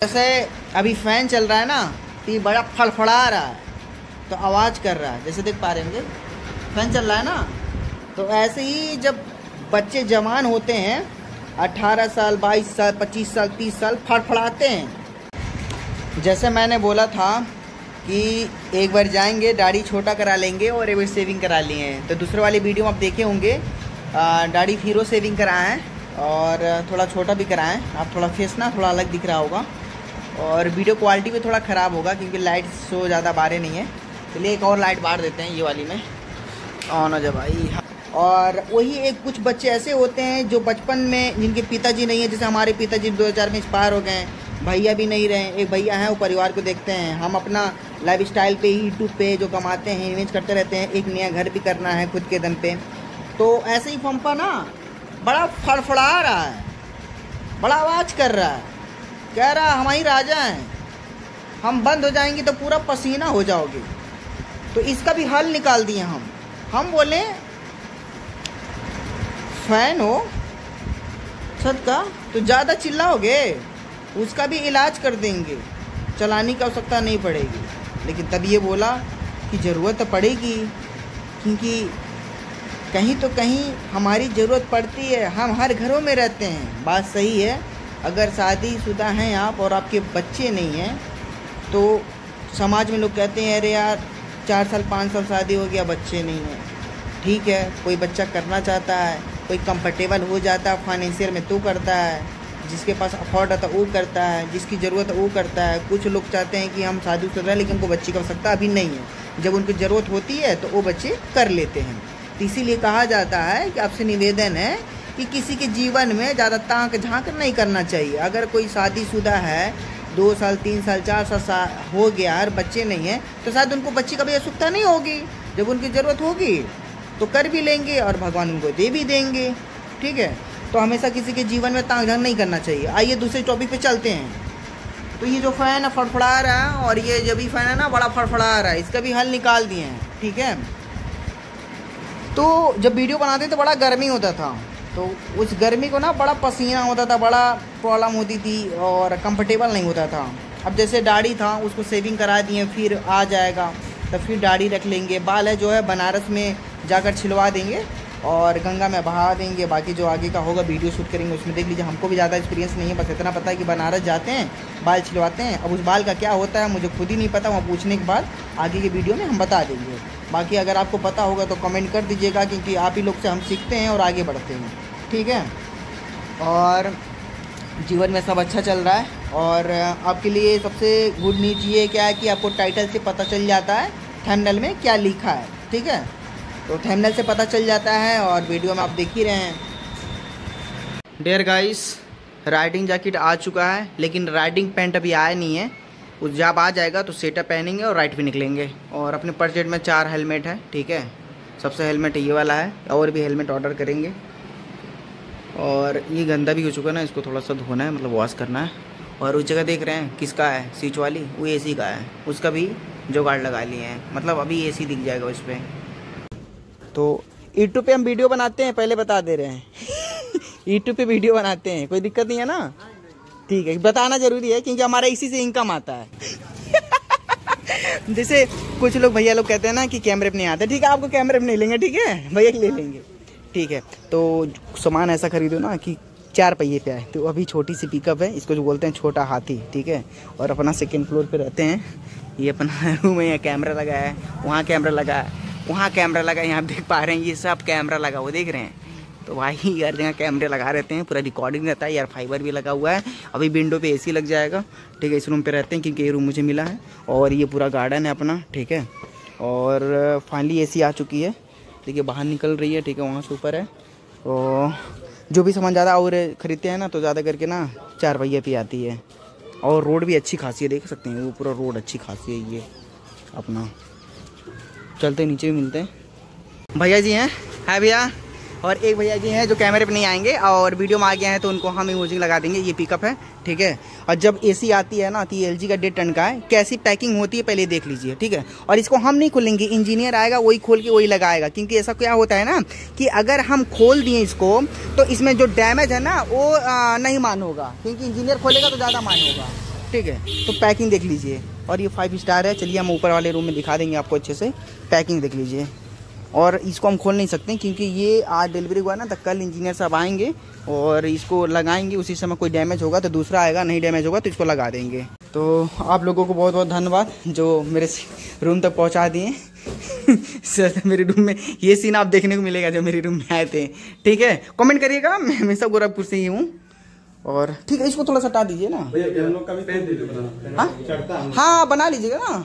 जैसे अभी फैन चल रहा है ना, तो ये बड़ा फड़फड़ा रहा है तो आवाज़ कर रहा है, जैसे देख पा रहे होंगे फैन चल रहा है ना। तो ऐसे ही जब बच्चे जवान होते हैं 18 साल 22 साल 25 साल 30 साल फड़फड़ाते हैं। जैसे मैंने बोला था कि एक बार जाएंगे दाढ़ी छोटा करा लेंगे और एक बार शेविंग करा लिए हैं, तो दूसरे वाली वीडियो में आप देखे होंगे दाढ़ी फिरो शेविंग कराए हैं और थोड़ा छोटा भी कराएं। आप थोड़ा फेस ना थोड़ा अलग दिख रहा होगा और वीडियो क्वालिटी भी थोड़ा ख़राब होगा क्योंकि लाइट शो ज़्यादा बारे नहीं है। चलिए एक और लाइट बार देते हैं, ये वाली में ऑन हो जा भाई। और वही एक कुछ बच्चे ऐसे होते हैं जो बचपन में जिनके पिताजी नहीं है, जैसे हमारे पिताजी 2004 में एक्सपायर हो गए, भैया भी नहीं रहे। एक भैया हैं वो परिवार को देखते हैं, हम अपना लाइफ स्टाइल पे यूट्यूब पे जो कमाते हैं इन्वेस्ट करते रहते हैं, एक नया घर भी करना है खुद के दम पे। तो ऐसे ही पंपा ना बड़ा फड़फड़ा रहा है, बड़ा आवाज़ कर रहा है, कह रहा हमारी राजा हैं, हम बंद हो जाएंगे तो पूरा पसीना हो जाओगे। तो इसका भी हल निकाल दिए हम बोले फैन हो छत का तो ज़्यादा चिल्लाओगे, उसका भी इलाज कर देंगे, चलाने की आवश्यकता नहीं पड़ेगी। लेकिन तब ये बोला कि ज़रूरत तो पड़ेगी क्योंकि कहीं तो कहीं हमारी ज़रूरत पड़ती है, हम हर घरों में रहते हैं। बात सही है, अगर शादीशुदा हैं आप और आपके बच्चे नहीं हैं तो समाज में लोग कहते हैं अरे यार 4 साल 5 साल शादी हो गया बच्चे नहीं हैं। ठीक है, कोई बच्चा करना चाहता है, कोई कंफर्टेबल हो जाता है फाइनेंशियल में तो करता है, जिसके पास अफोर्ड आता है वो करता है, जिसकी ज़रूरत है वो करता है। कुछ लोग चाहते हैं कि हम शादीशुदा हैं लेकिन उनको बच्चे की आवश्यकता अभी नहीं है, जब उनको ज़रूरत होती है तो वो बच्चे कर लेते हैं। तो इसीलिए कहा जाता है कि आपसे निवेदन है कि किसी के जीवन में ज़्यादा ताक झांक नहीं करना चाहिए। अगर कोई शादीशुदा है 2 साल 3 साल 4 साल हो गया और बच्चे नहीं हैं तो शायद उनको बच्चे का भी आवश्यकता नहीं होगी, जब उनकी ज़रूरत होगी तो कर भी लेंगे और भगवान उनको दे भी देंगे। ठीक है, तो हमेशा किसी के जीवन में ताक झांक नहीं करना चाहिए। आइए दूसरे टॉपिक पे चलते हैं। तो ये जो फ़ैन है फड़फड़ा रहा है और ये जो भी फ़ैन है ना बड़ा फड़फड़ा रहा है, इसका भी हल निकाल दिए हैं। ठीक है, तो जब वीडियो बनाते तो बड़ा गर्मी होता था, तो उस गर्मी को ना बड़ा पसीना होता था, बड़ा प्रॉब्लम होती थी और कंफर्टेबल नहीं होता था। अब जैसे दाढ़ी था उसको शेविंग करा दिए, फिर आ जाएगा तो फिर दाढ़ी रख लेंगे। बाल है जो है बनारस में जाकर छिलवा देंगे और गंगा में बहा देंगे। बाकी जो आगे का होगा वीडियो शूट करेंगे उसमें देख लीजिए। हमको भी ज़्यादा एक्सपीरियंस नहीं है, बस इतना पता है कि बनारस जाते हैं बाल छिलवाते हैं। अब उस बाल का क्या होता है मुझे खुद ही नहीं पता, वहाँ पूछने के बाद आगे की वीडियो में हम बता देंगे। बाकी अगर आपको पता होगा तो कमेंट कर दीजिएगा क्योंकि आप ही लोग से हम सीखते हैं और आगे बढ़ते हैं। ठीक है, और जीवन में सब अच्छा चल रहा है। और आपके लिए सबसे गुड न्यूज़ ये क्या है कि आपको टाइटल से पता चल जाता है थंबनेल में क्या लिखा है। ठीक है, तो थंबनेल से पता चल जाता है और वीडियो में आप देख ही रहे हैं। डियर गाइस, राइडिंग जैकेट आ चुका है लेकिन राइडिंग पैंट अभी आया नहीं है। उस जब आ जाएगा तो सेटअप पहनेंगे और राइड पे निकलेंगे। और अपने बजट में 4 हेलमेट है। ठीक है, सबसे हेलमेट ये वाला है, और भी हेलमेट ऑर्डर करेंगे। और ये गंदा भी हो चुका है ना, इसको थोड़ा सा धोना है, मतलब वॉश करना है। और उस जगह देख रहे हैं किसका है, सीच वाली, वो एसी का है, उसका भी जुगाड़ लगा लिए हैं, मतलब अभी एसी दिख जाएगा उस पर। तो यूट्यूब पे हम वीडियो बनाते हैं, पहले बता दे रहे हैं यूट्यूब पे वीडियो बनाते हैं, कोई दिक्कत नहीं है ना। ठीक है, बताना जरूरी है क्योंकि हमारा इसी से इनकम आता है जैसे कुछ लोग भैया लोग कहते हैं ना कि कैमरे पे नहीं आते। ठीक है, आपको कैमरे पे नहीं लेंगे, ठीक है भैया ले लेंगे। ठीक है, तो सामान ऐसा खरीदो ना कि 4 पहिए पे आए। तो अभी छोटी सी पिकअप है, इसको जो बोलते हैं छोटा हाथी। ठीक है, और अपना 2nd फ्लोर पे रहते हैं। ये अपना रूम है, यहाँ कैमरा लगा है, वहाँ कैमरा लगा है, वहाँ कैमरा लगा है, यहाँ देख पा रहे हैं ये सब कैमरा लगा, वो देख रहे हैं। तो भाई हर जगह कैमरे लगा रहते हैं, पूरा रिकॉर्डिंग रहता है यार। फाइबर भी लगा हुआ है, अभी विंडो पे एसी लग जाएगा। ठीक है, इस रूम पे रहते हैं क्योंकि ये रूम मुझे मिला है और ये पूरा गार्डन है अपना। ठीक है, और फाइनली एसी आ चुकी है। देखिए बाहर निकल रही है। ठीक है, वहाँ से ऊपर है। तो जो भी सामान ज़्यादा और ख़रीदते हैं ना तो ज़्यादा करके ना 4 पहिए पे आती है। और रोड भी अच्छी खासी है, देख सकते हैं वो पूरा रोड अच्छी खासी है। ये अपना चलते नीचे भी मिलते हैं। भैया जी हैं, हाय भैया। और एक भैया जी हैं जो कैमरे पे नहीं आएंगे और वीडियो में आ गए हैं तो उनको हम इमोजी लगा देंगे। ये पिकअप है। ठीक है, और जब एसी आती है ना तो ये LG का 1.5 टन का है। कैसी पैकिंग होती है पहले देख लीजिए। ठीक है, और इसको हम नहीं खोलेंगे, इंजीनियर आएगा वही खोल के वही लगाएगा। क्योंकि ऐसा क्या होता है ना कि अगर हम खोल दिए इसको तो इसमें जो डैमेज है ना वो नहीं मान होगा, क्योंकि इंजीनियर खोलेगा तो ज़्यादा मान होगा। ठीक है। तो पैकिंग देख लीजिए, और ये 5 स्टार है। चलिए हम ऊपर वाले रूम में दिखा देंगे आपको अच्छे से। पैकिंग देख लीजिए, और इसको हम खोल नहीं सकते क्योंकि ये आज डिलीवरी हुआ ना, तो कल इंजीनियर साहब आएंगे और इसको लगाएंगे। उसी समय कोई डैमेज होगा तो दूसरा आएगा, नहीं डैमेज होगा तो इसको लगा देंगे। तो आप लोगों को बहुत बहुत धन्यवाद जो मेरे रूम तक पहुंचा दिए। मेरे रूम में ये सीन आप देखने को मिलेगा जो मेरे रूम में आए थे, ठीक है। कमेंट करिएगा, मैं हमेशा गोरखपुर से ही हूँ। और ठीक है, इसको थोड़ा सा हटा दीजिए ना। हाँ बना लीजिएगा ना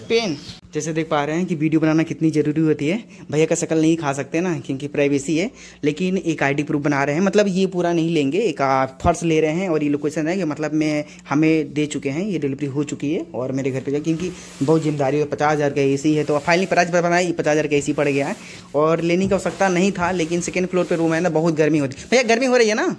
पेन। जैसे देख पा रहे हैं कि वीडियो बनाना कितनी ज़रूरी होती है। भैया का शक्ल नहीं खा सकते ना क्योंकि प्राइवेसी है, लेकिन एक आईडी प्रूफ बना रहे हैं। मतलब ये पूरा नहीं लेंगे, एक फर्स्ट ले रहे हैं। और ये लोकेशन है कि मतलब हमें दे चुके हैं, ये डिलीवरी हो चुकी है और मेरे घर पे जाए, क्योंकि बहुत जिम्मेदारी है। 50,000 का AC है, तो फाइनली प्राइस बनाई 50,000 का AC पड़ गया है। और लेने की आवश्यकता नहीं था, लेकिन सेकेंड फ्लोर पर रूम है ना, बहुत गर्मी होती है। भैया गर्मी हो रही है ना?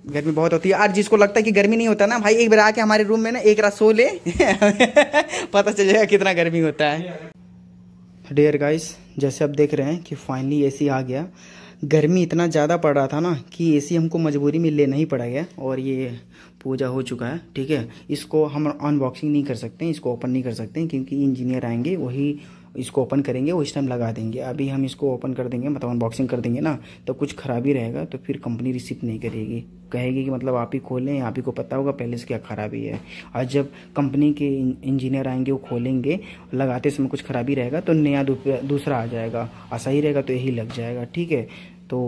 गर्मी बहुत होती है। आज जिसको लगता है कि गर्मी नहीं होता ना भाई, एक बार आके हमारे रूम में ना एक रात सो ले पता चल जाएगा कितना गर्मी होता है। डियर गाइस, जैसे आप देख रहे हैं कि फाइनली AC आ गया। गर्मी इतना ज़्यादा पड़ रहा था ना कि AC हमको मजबूरी में लेना ही पड़ा गया। और ये पूजा हो चुका है, ठीक है। इसको हम अनबॉक्सिंग नहीं कर सकते, इसको ओपन नहीं कर सकते क्योंकि इंजीनियर आएंगे, वही इसको ओपन करेंगे, वो इस टाइम लगा देंगे। अभी हम इसको ओपन कर देंगे, मतलब अनबॉक्सिंग कर देंगे ना, तो कुछ खराबी रहेगा तो फिर कंपनी रिसीव नहीं करेगी, कहेगी कि मतलब आप ही खोलें, आप ही को पता होगा पहले से क्या खराबी है। और जब कंपनी के इंजीनियर आएंगे, वो खोलेंगे, लगाते समय कुछ खराबी रहेगा तो नया दूसरा आ जाएगा, और सही रहेगा तो यही लग जाएगा, ठीक है। तो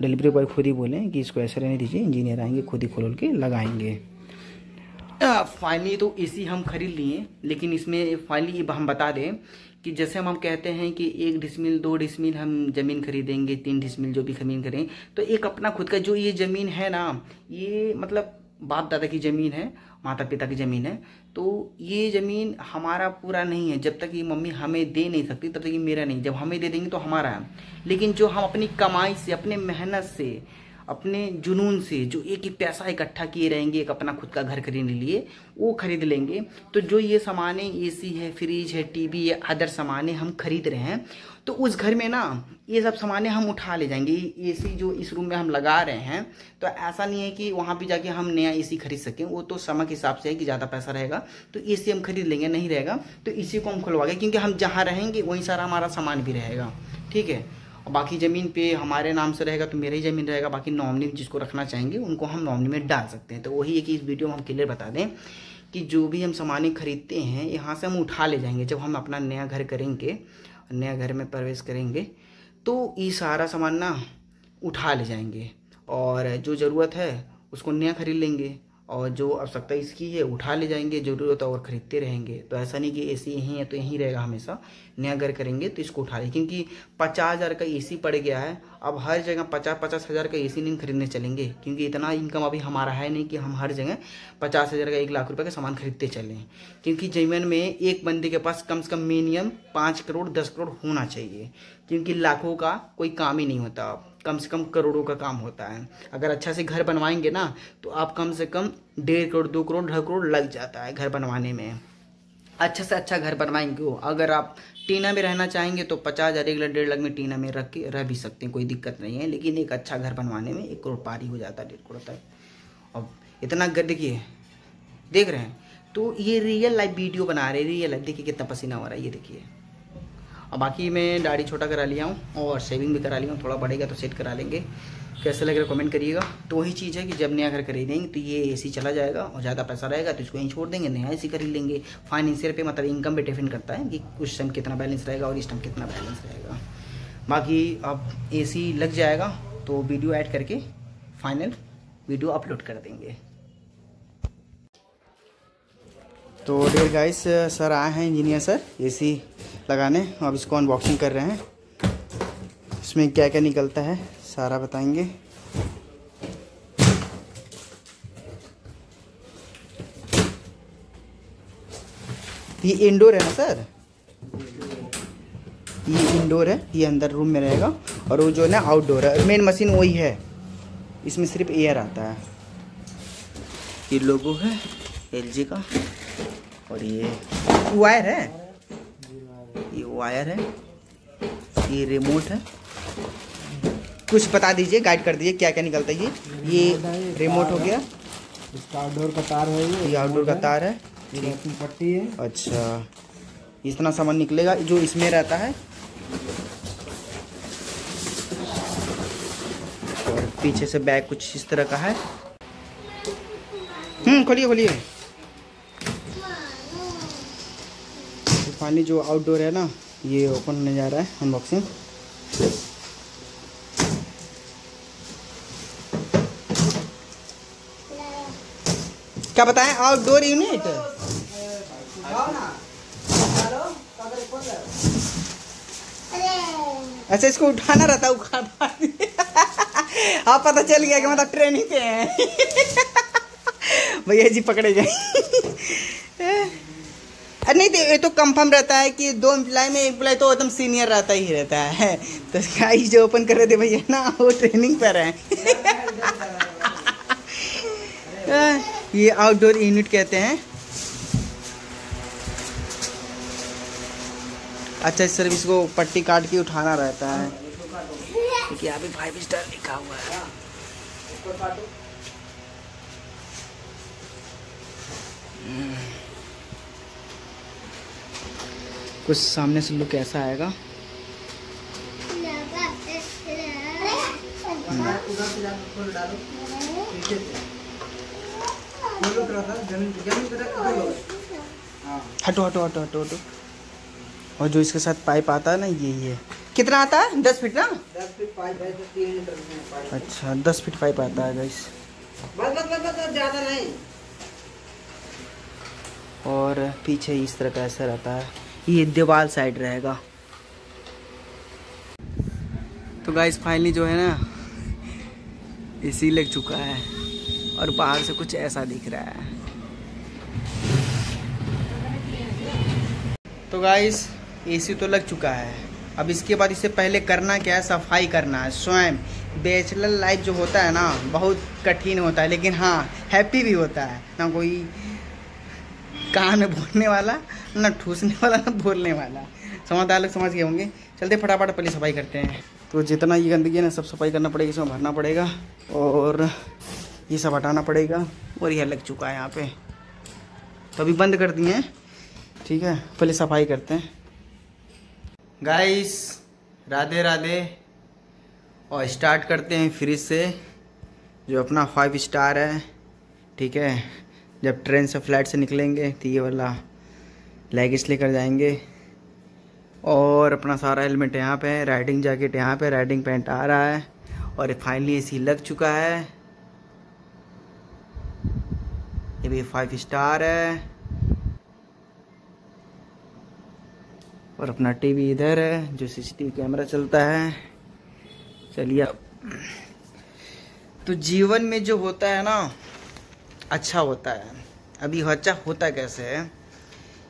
डिलीवरी बॉय खुद ही बोलें कि इसको ऐसे रहने दीजिए, इंजीनियर आएंगे खुद ही खोल के लगाएंगे। फाइनली तो AC हम खरीद लिए, लेकिन इसमें फाइनली हम बता दें कि जैसे हम कहते हैं कि 1 डिसमिल 2 डिसमिल हम ज़मीन खरीदेंगे, 3 डिसमिल जो भी ज़मीन करें, तो एक अपना खुद का जो ये ज़मीन है ना, ये मतलब बाप दादा की ज़मीन है, माता पिता की ज़मीन है। तो ये ज़मीन हमारा पूरा नहीं है। जब तक ये मम्मी हमें दे नहीं सकती तब तक ये मेरा नहीं। जब हमें दे देंगे तो हमारा है। लेकिन जो हम अपनी कमाई से, अपने मेहनत से, अपने जुनून से जो एक ही पैसा इकट्ठा किए रहेंगे एक अपना खुद का घर खरीदने के लिए, वो खरीद लेंगे। तो जो ये सामानें AC है, फ्रिज है, TV है, अदर सामानें हम खरीद रहे हैं, तो उस घर में ना ये सब सामानें हम उठा ले जाएंगे। AC जो इस रूम में हम लगा रहे हैं, तो ऐसा नहीं है कि वहाँ पे जाके हम नया AC खरीद सकें। वो तो समय के हिसाब से है कि ज़्यादा पैसा रहेगा तो AC हम खरीद लेंगे, नहीं रहेगा तो इसी को हम खुलवा गए, क्योंकि हम जहाँ रहेंगे वहीं सारा हमारा सामान भी रहेगा, ठीक है। बाकी ज़मीन पे हमारे नाम से रहेगा तो मेरा ही ज़मीन रहेगा। बाकी नॉमिनी जिसको रखना चाहेंगे उनको हम नॉमिनी में डाल सकते हैं। तो वही है कि इस वीडियो में हम क्लियर बता दें कि जो भी हम सामान खरीदते हैं यहाँ से हम उठा ले जाएंगे। जब हम अपना नया घर करेंगे, नया घर में प्रवेश करेंगे, तो ये सारा सामान ना उठा ले जाएंगे, और जो ज़रूरत है उसको नया खरीद लेंगे, और जो आवश्यकता इसकी है उठा ले जाएंगे, ज़रूरत और ख़रीदते रहेंगे। तो ऐसा नहीं कि AC यहीं है तो यहीं रहेगा हमेशा। नया घर करेंगे तो इसको उठा लें, क्योंकि 50,000 का AC पड़ गया है। अब हर जगह 50,000 का AC नहीं खरीदने चलेंगे, क्योंकि इतना इनकम अभी हमारा है नहीं कि हम हर जगह 50,000 का 1 लाख रुपये का सामान खरीदते चलें। क्योंकि जीवन में एक बंदे के पास कम से कम मिनिमम 5 करोड़ 10 करोड़ होना चाहिए, क्योंकि लाखों का कोई काम ही नहीं होता, कम से कम करोड़ों का काम होता है। अगर अच्छा से घर बनवाएंगे ना तो आप कम से कम 1.5 करोड़ 2 करोड़ 2.5 करोड़ लग जाता है घर बनवाने में। अच्छा से अच्छा घर बनवाएंगे हो। अगर आप टीना में रहना चाहेंगे तो 50,000 1 लाख में टीना में रख के रह भी सकते हैं, कोई दिक्कत नहीं है। लेकिन एक अच्छा घर बनवाने में 1 करोड़ पार ही हो जाता है, 1.5 करोड़ तक। अब इतना देखिए, देख रहे हैं, तो ये रियल लाइफ वीडियो बना रहे हैं, रियल लाइफ। देखिए कितना पसीना हो रहा है, ये देखिए। और बाकी मैं दाढ़ी छोटा करा लिया हूँ और शेविंग भी करा लिया हूँ, थोड़ा बढ़ेगा तो सेट करा लेंगे। कैसे लग रहा है कमेंट करिएगा। तो वही चीज़ है कि जब नया घर खरीदेंगे तो ये AC चला जाएगा, और ज़्यादा पैसा रहेगा तो इसको यहीं छोड़ देंगे, नया AC खरीद लेंगे। फाइनेंशियल पे मतलब इनकम पे डिपेंड करता है कि उस टाइम कितना बैलेंस रहेगा और इस टाइम कितना बैलेंस रहेगा। बाकी अब AC लग जाएगा तो वीडियो ऐड करके फाइनल वीडियो अपलोड कर देंगे। तो डियर गाइस, सर आए हैं इंजीनियर सर AC लगाने। अब इसको अनबॉक्सिंग कर रहे हैं, इसमें क्या क्या निकलता है सारा बताएंगे। ये इंडोर है ना सर? ये इंडोर है, ये अंदर रूम में रहेगा, और वो जो है ना आउटडोर है। मेन मशीन वही है, इसमें सिर्फ एयर आता है। ये लोगो है LG का, और ये वायर है, ये वायर है, ये रिमोट है। कुछ बता दीजिए, गाइड कर दीजिए क्या क्या निकलता है। ये रिमोट हो गया, इसका आउटडोर का तार है, ये आउटडोर का तार है, ये पट्टी है। अच्छा इतना सामान निकलेगा जो इसमें रहता है। और पीछे से बैग कुछ इस तरह का है। खोलिए खोलिए। तो फाइनली जो आउटडोर है ना ये ओपन होने जा रहा है, अनबॉक्सिंग। क्या बताएं, आउटडोर यूनिट। अच्छा इसको उठाना रहता है, उठाना। हाँ पता चल गया कि मतलब ट्रेनिंग पे हैं। भैया जी पकड़े जाए। नहीं तो ये तो कंफर्म रहता है कि 2 एम्प्लॉय में 1 एम्प्लॉय तो एकदम सीनियर रहता ही रहता है। तो गाइस जो ओपन कर रहे थे भैया ना वो ट्रेनिंग पर हैं। ये आउटडोर यूनिट कहते हैं। अच्छा इस सर्विस को पट्टी काट के उठाना रहता है, क्योंकि यहाँ पे 5 स्टार लिखा हुआ है। कुछ सामने से लुक ऐसा आएगा। हटो हटो हटो हटो हटो। और जो इसके साथ पाइप आता है ना ये कितना आता है? 10 फीट ना? 10 फीट पाइप है, 3 मीटर में पाइप। अच्छा 10 फीट पाइप आता है गाइस। बस ज़्यादा नहीं। और पीछे इस तरह का ऐसा रहता है, ये दीवार साइड रहेगा। तो गाइस फाइनली जो है ना एसी लग चुका है और बाहर से कुछ ऐसा दिख रहा है। तो गाइस एसी तो लग चुका है, अब इसके बाद इससे पहले करना क्या है, सफाई करना है स्वयं। बैचलर लाइफ जो होता है ना बहुत कठिन होता है, लेकिन हाँ हैप्पी भी होता है। ना कोई कान में बोलने वाला, ना ठूसने वाला, ना बोलने वाला। समझदार लोग समझ गए होंगे। चलते फटाफट पहले सफाई करते हैं। तो जितना ये गंदगी है ना सब सफाई करना पड़ेगा, इसमें भरना पड़ेगा और ये सब हटाना पड़ेगा। और यह लग चुका है यहाँ पे, तो अभी बंद कर दिए हैं। ठीक है पहले सफाई करते हैं। गाइस राधे राधे। और स्टार्ट करते हैं फ्रिज से, जो अपना 5 स्टार है। ठीक है जब ट्रेन से फ्लाइट से निकलेंगे तो ये वाला लगेज लेकर जाएंगे। और अपना सारा हेलमेट यहाँ पे है, राइडिंग जैकेट यहाँ पे, राइडिंग पैंट आ रहा है। और फाइनली एसी लग चुका है। ये भी 5 स्टार है। और अपना टीवी इधर है जो सीसीटीवी कैमरा चलता है। चलिए अब तो जीवन में जो होता है ना अच्छा होता है। अभी अच्छा होता कैसे है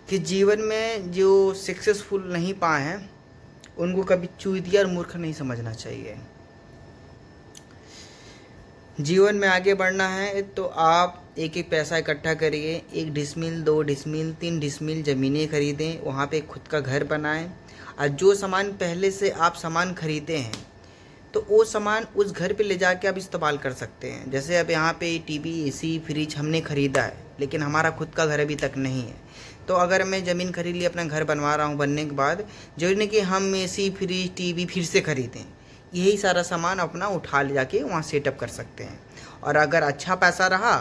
कि जीवन में जो सक्सेसफुल नहीं पाए हैं उनको कभी चूतिया और मूर्ख नहीं समझना चाहिए। जीवन में आगे बढ़ना है तो आप एक एक पैसा इकट्ठा करिए, 1 डिसमिल 2 डिसमिल 3 डिसमिल ज़मीनें खरीदें, वहाँ पे खुद का घर बनाएं। और जो सामान पहले से आप सामान खरीदे हैं तो वो सामान उस घर पे ले जाके आप इस्तेमाल कर सकते हैं। जैसे अब यहाँ पे टीवी एसी फ्रिज हमने ख़रीदा है, लेकिन हमारा खुद का घर अभी तक नहीं है। तो अगर मैं ज़मीन खरीद ली, अपना घर बनवा रहा हूँ, बनने के बाद जो नहीं कि हम एसी फ्रिज टीवी फिर से खरीदें, यही सारा सामान अपना उठा ले जाके वहाँ सेटअप कर सकते हैं। और अगर अच्छा पैसा रहा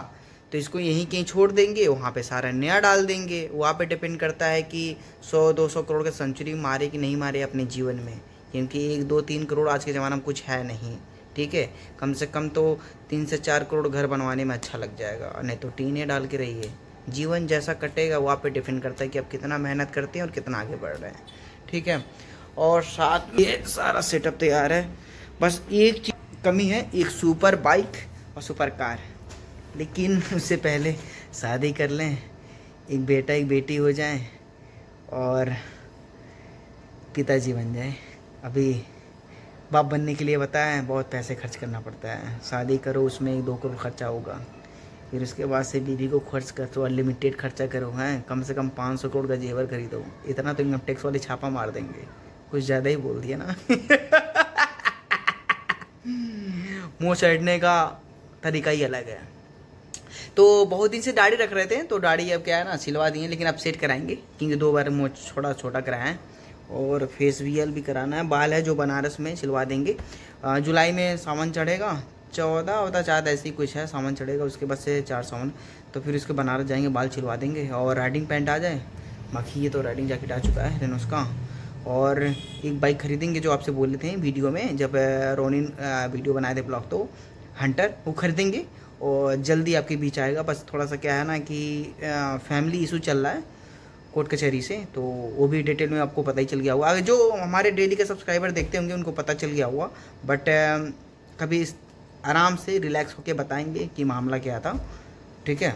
तो इसको यहीं कहीं छोड़ देंगे, वहाँ पे सारा नया डाल देंगे। वहाँ पे डिपेंड करता है कि 100-200 करोड़ का सेंचुरी मारे कि नहीं मारे अपने जीवन में, क्योंकि 1-2-3 करोड़ आज के ज़माने में कुछ है नहीं। ठीक है कम से कम तो 3 से 4 करोड़ घर बनवाने में अच्छा लग जाएगा, और नहीं तो टीने डाल के रहिए। जीवन जैसा कटेगा वहाँ पे डिपेंड करता है कि आप कितना मेहनत करते हैं और कितना आगे बढ़ रहे हैं। ठीक है और साथ ये सारा सेटअप तैयार है। बस एक चीज़ कमी है, एक सुपर बाइक और सुपर कार। लेकिन उससे पहले शादी कर लें, एक बेटा एक बेटी हो जाए और पिताजी बन जाए। अभी बाप बनने के लिए बताएं बहुत पैसे खर्च करना पड़ता है। शादी करो उसमें 1-2 करोड़ खर्चा होगा, फिर उसके बाद से बीवी को खर्च कर तो अनलिमिटेड खर्चा करो। हैं कम से कम 500 करोड़ का जेवर खरीदो। इतना तो इनकम टैक्स वाले छापा मार देंगे। कुछ ज़्यादा ही बोल दिया ना। मुँह चढ़ने का तरीका ही अलग है। तो बहुत दिन से दाढ़ी रख रहे थे, तो दाढ़ी अब क्या है ना सिलवा दिए, लेकिन अब सेट कराएंगे क्योंकि 2 बार मुँह छोटा छोटा कराया है और फेशियल भी कराना है। बाल है जो बनारस में सिलवा देंगे। जुलाई में सावन चढ़ेगा, 14 शायद ऐसी कुछ है सावन चढ़ेगा, उसके बाद से 4 सावन, तो फिर उसके बनारस जाएंगे, बाल सिलवा देंगे और राइडिंग पैंट आ जाए। बाकी ये तो राइडिंग जैकेट आ चुका है रेनॉल्ड्स का। और एक बाइक खरीदेंगे जो आपसे बोले थे वीडियो में, जब रोनिन वीडियो बनाए थे ब्लॉग, तो हंटर वो खरीदेंगे और जल्दी आपके बीच आएगा। बस थोड़ा सा क्या है ना कि फैमिली इशू चल रहा है कोर्ट कचहरी से, तो वो भी डिटेल में आपको पता ही चल गया होगा। जो हमारे डेली के सब्सक्राइबर देखते होंगे उनको पता चल गया होगा, बट कभी आराम से रिलैक्स होके बताएंगे कि मामला क्या था, ठीक है।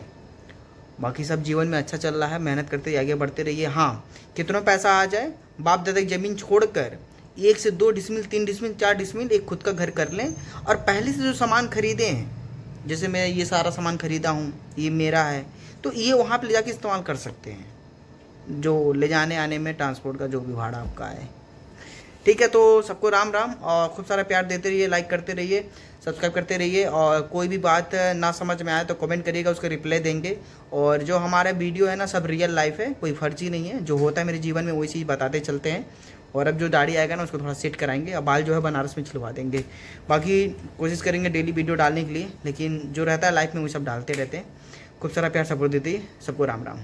बाकी सब जीवन में अच्छा चल रहा है, मेहनत करते आगे बढ़ते रहिए। हाँ, कितना पैसा आ जाए, बाप दादा की ज़मीन छोड़कर 1 से 2 डिसमिल 3 डिसमिल 4 डिसमिल एक खुद का घर कर लें, और पहले से जो सामान खरीदे हैं, जैसे मैं ये सारा सामान खरीदा हूँ, ये मेरा है, तो ये वहाँ पे ले जाके इस्तेमाल कर सकते हैं, जो ले जाने आने में ट्रांसपोर्ट का जो भी भाड़ा आपका है, ठीक है। तो सबको राम राम, और खूब सारा प्यार देते रहिए, लाइक करते रहिए, सब्सक्राइब करते रहिए, और कोई भी बात ना समझ में आए तो कमेंट करिएगा, उसका रिप्लाई देंगे। और जो हमारा वीडियो है ना सब रियल लाइफ है, कोई फर्जी नहीं है, जो होता है मेरे जीवन में वही चीज़ बताते चलते हैं। और अब जो दाढ़ी आएगा ना उसको थोड़ा सेट कराएंगे, और बाल जो है बनारस में छिलवा देंगे। बाकी कोशिश करेंगे डेली वीडियो डालने के लिए, लेकिन जो रहता है लाइफ में वो सब डालते रहते हैं। खूब सारा प्यार सपोर्ट देते, सबको राम राम।